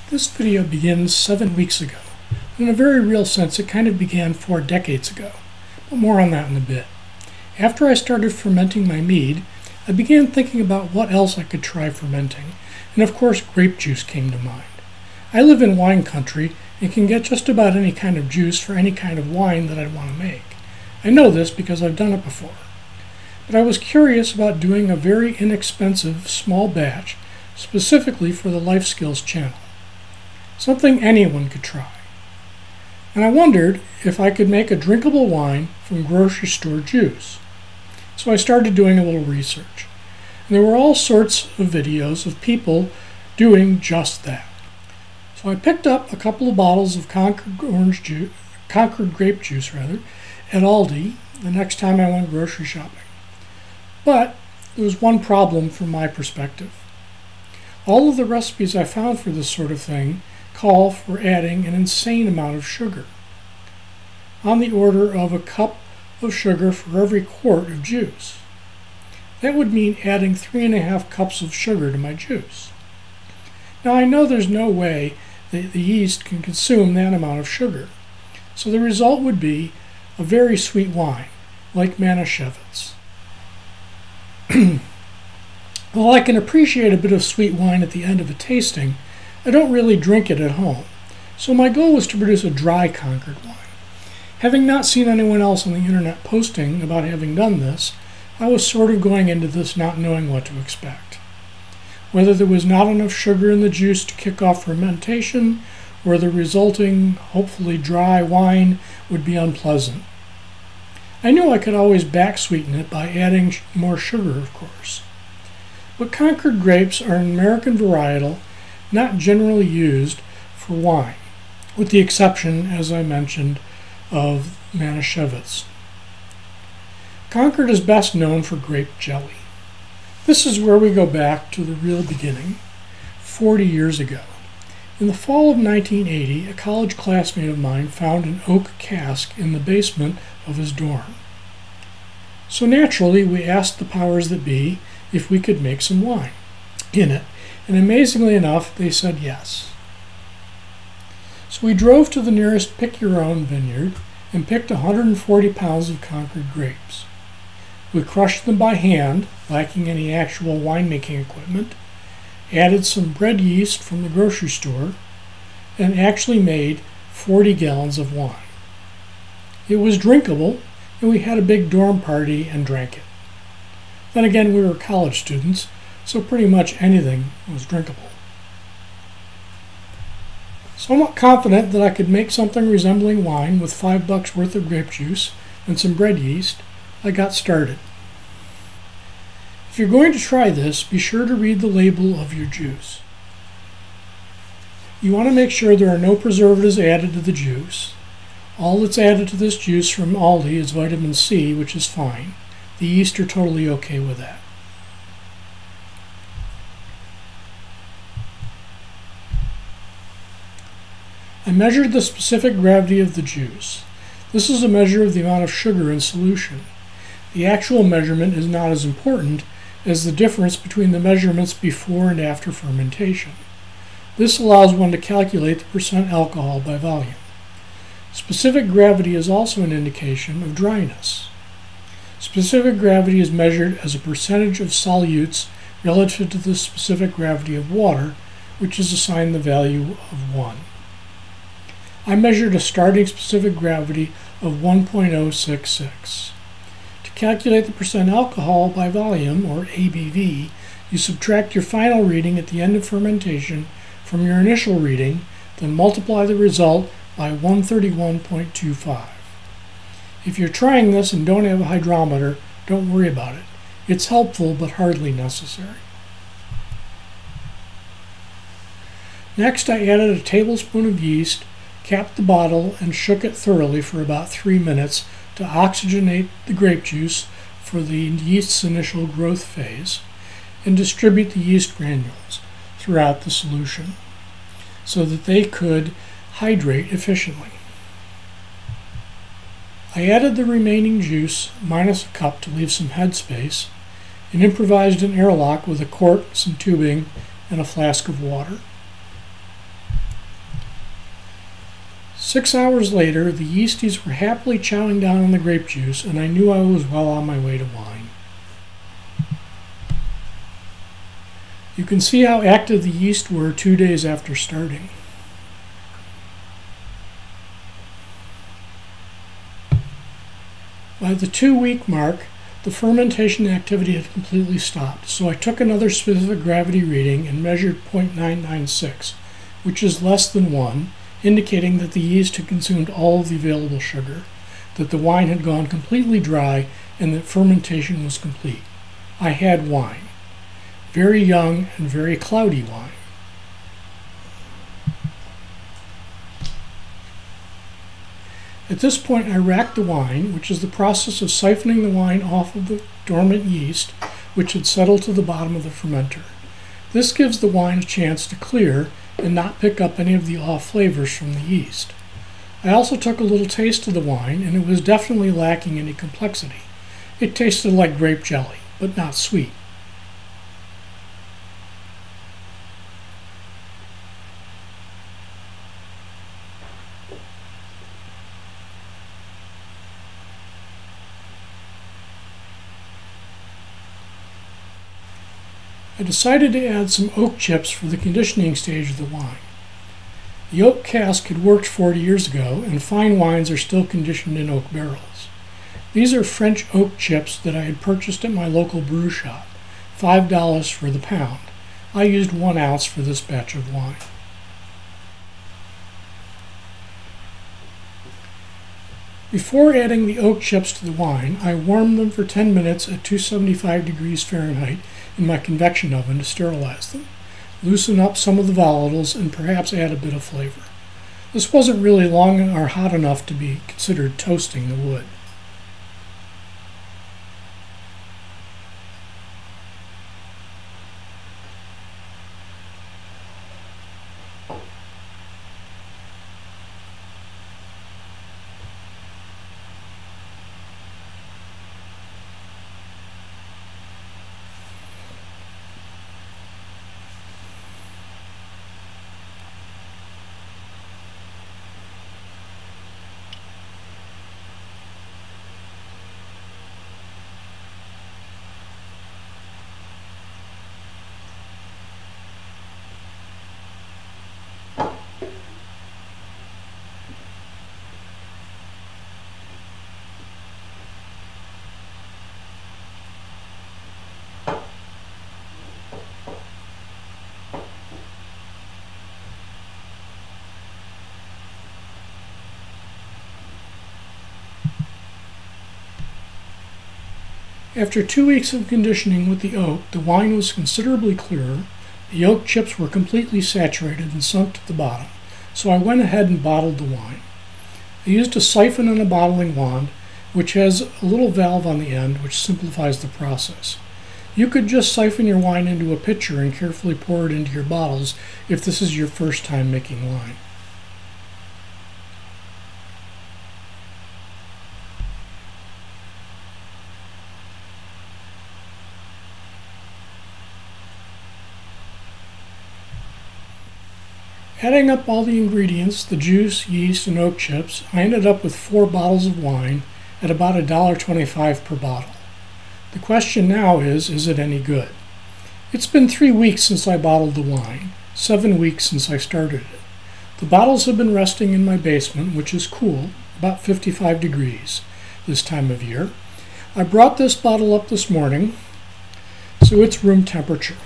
This video begins 7 weeks ago. In a very real sense, it kind of began 4 decades ago, but more on that in a bit. After I started fermenting my mead, I began thinking about what else I could try fermenting, and of course grape juice came to mind. I live in wine country and can get just about any kind of juice for any kind of wine that I'd want to make. I know this because I've done it before. But I was curious about doing a very inexpensive small batch specifically for the Life Skills channel. Something anyone could try. And I wondered if I could make a drinkable wine from grocery store juice. So I started doing a little research. And there were all sorts of videos of people doing just that. So I picked up a couple of bottles of Concord grape juice at Aldi the next time I went grocery shopping. But there was one problem from my perspective. All of the recipes I found for this sort of thing call for adding an insane amount of sugar, on the order of a cup of sugar for every quart of juice. That would mean adding 3.5 cups of sugar to my juice. Now I know there's no way that the yeast can consume that amount of sugar, so the result would be a very sweet wine, like Manischewitz. While I can appreciate a bit of sweet wine at the end of a tasting, I don't really drink it at home, so my goal was to produce a dry Concord wine. Having not seen anyone else on the internet posting about having done this, I was sort of going into this not knowing what to expect. Whether there was not enough sugar in the juice to kick off fermentation, or the resulting, hopefully dry wine would be unpleasant. I knew I could always back sweeten it by adding more sugar, of course. But Concord grapes are an American varietal not generally used for wine, with the exception, as I mentioned, of Manischewitz. Concord is best known for grape jelly. This is where we go back to the real beginning, 40 years ago. In the fall of 1980, a college classmate of mine found an oak cask in the basement of his dorm. So naturally, we asked the powers that be if we could make some wine in it, and amazingly enough, they said yes. So we drove to the nearest pick-your-own vineyard and picked 140 pounds of Concord grapes. We crushed them by hand, lacking any actual winemaking equipment, added some bread yeast from the grocery store, and actually made 40 gallons of wine. It was drinkable, and we had a big dorm party and drank it. Then again, we were college students, so pretty much anything was drinkable. Somewhat confident that I could make something resembling wine with $5 worth of grape juice and some bread yeast, I got started. If you're going to try this, be sure to read the label of your juice. You want to make sure there are no preservatives added to the juice. All that's added to this juice from Aldi is vitamin C, which is fine. The yeast are totally okay with that. I measured the specific gravity of the juice. This is a measure of the amount of sugar in solution. The actual measurement is not as important as the difference between the measurements before and after fermentation. This allows one to calculate the percent alcohol by volume. Specific gravity is also an indication of dryness. Specific gravity is measured as a percentage of solutes relative to the specific gravity of water, which is assigned the value of 1. I measured a starting specific gravity of 1.066. To calculate the percent alcohol by volume, or ABV, you subtract your final reading at the end of fermentation from your initial reading, then multiply the result by 131.25. If you're trying this and don't have a hydrometer, don't worry about it. It's helpful but hardly necessary. Next, I added a tablespoon of yeast, capped the bottle, and shook it thoroughly for about 3 minutes to oxygenate the grape juice for the yeast's initial growth phase and distribute the yeast granules throughout the solution so that they could hydrate efficiently. I added the remaining juice, minus a cup to leave some headspace, and improvised an airlock with a cork, some tubing, and a flask of water. 6 hours later, the yeasties were happily chowing down on the grape juice, and I knew I was well on my way to wine. You can see how active the yeast were 2 days after starting. By the 2-week mark, the fermentation activity had completely stopped, so I took another specific gravity reading and measured 0.996, which is less than 1, indicating that the yeast had consumed all of the available sugar, that the wine had gone completely dry, and that fermentation was complete. I had wine. Very young and very cloudy wine. At this point, I racked the wine, which is the process of siphoning the wine off of the dormant yeast, which had settled to the bottom of the fermenter. This gives the wine a chance to clear and not pick up any of the off flavors from the yeast. I also took a little taste of the wine, and it was definitely lacking any complexity. It tasted like grape jelly, but not sweet. I decided to add some oak chips for the conditioning stage of the wine. The oak cask had worked 40 years ago, and fine wines are still conditioned in oak barrels. These are French oak chips that I had purchased at my local brew shop, $5 for the pound. I used 1 ounce for this batch of wine. Before adding the oak chips to the wine, I warmed them for 10 minutes at 275 degrees Fahrenheit in my convection oven to sterilize them, loosen up some of the volatiles, and perhaps add a bit of flavor. This wasn't really long or hot enough to be considered toasting the wood. After 2 weeks of conditioning with the oak, the wine was considerably clearer, the oak chips were completely saturated and sunk to the bottom, so I went ahead and bottled the wine. I used a siphon and a bottling wand, which has a little valve on the end which simplifies the process. You could just siphon your wine into a pitcher and carefully pour it into your bottles if this is your first time making wine. Adding up all the ingredients, the juice, yeast, and oak chips, I ended up with 4 bottles of wine at about $1.25 per bottle. The question now is it any good? It's been 3 weeks since I bottled the wine, 7 weeks since I started it. The bottles have been resting in my basement, which is cool, about 55 degrees this time of year. I brought this bottle up this morning, so it's room temperature.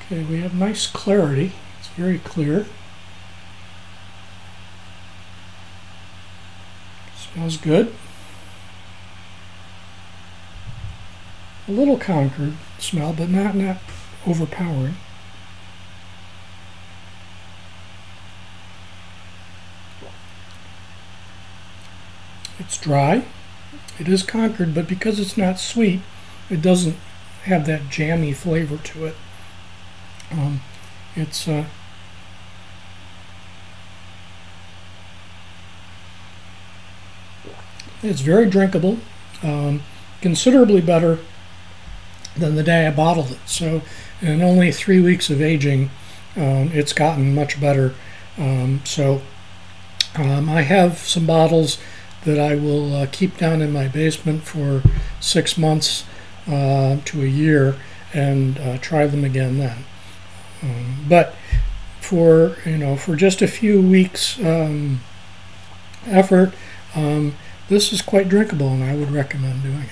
Okay, we have nice clarity. It's very clear. Smells good. A little Concord smell, but not overpowering. It's dry. It is Concord, but because it's not sweet, it doesn't have that jammy flavor to it It's it's very drinkable, considerably better than the day I bottled it. So in only 3 weeks of aging, it's gotten much better. I have some bottles that I will keep down in my basement for 6 months to a year and try them again then. But for just a few weeks effort, this is quite drinkable, and I would recommend doing it.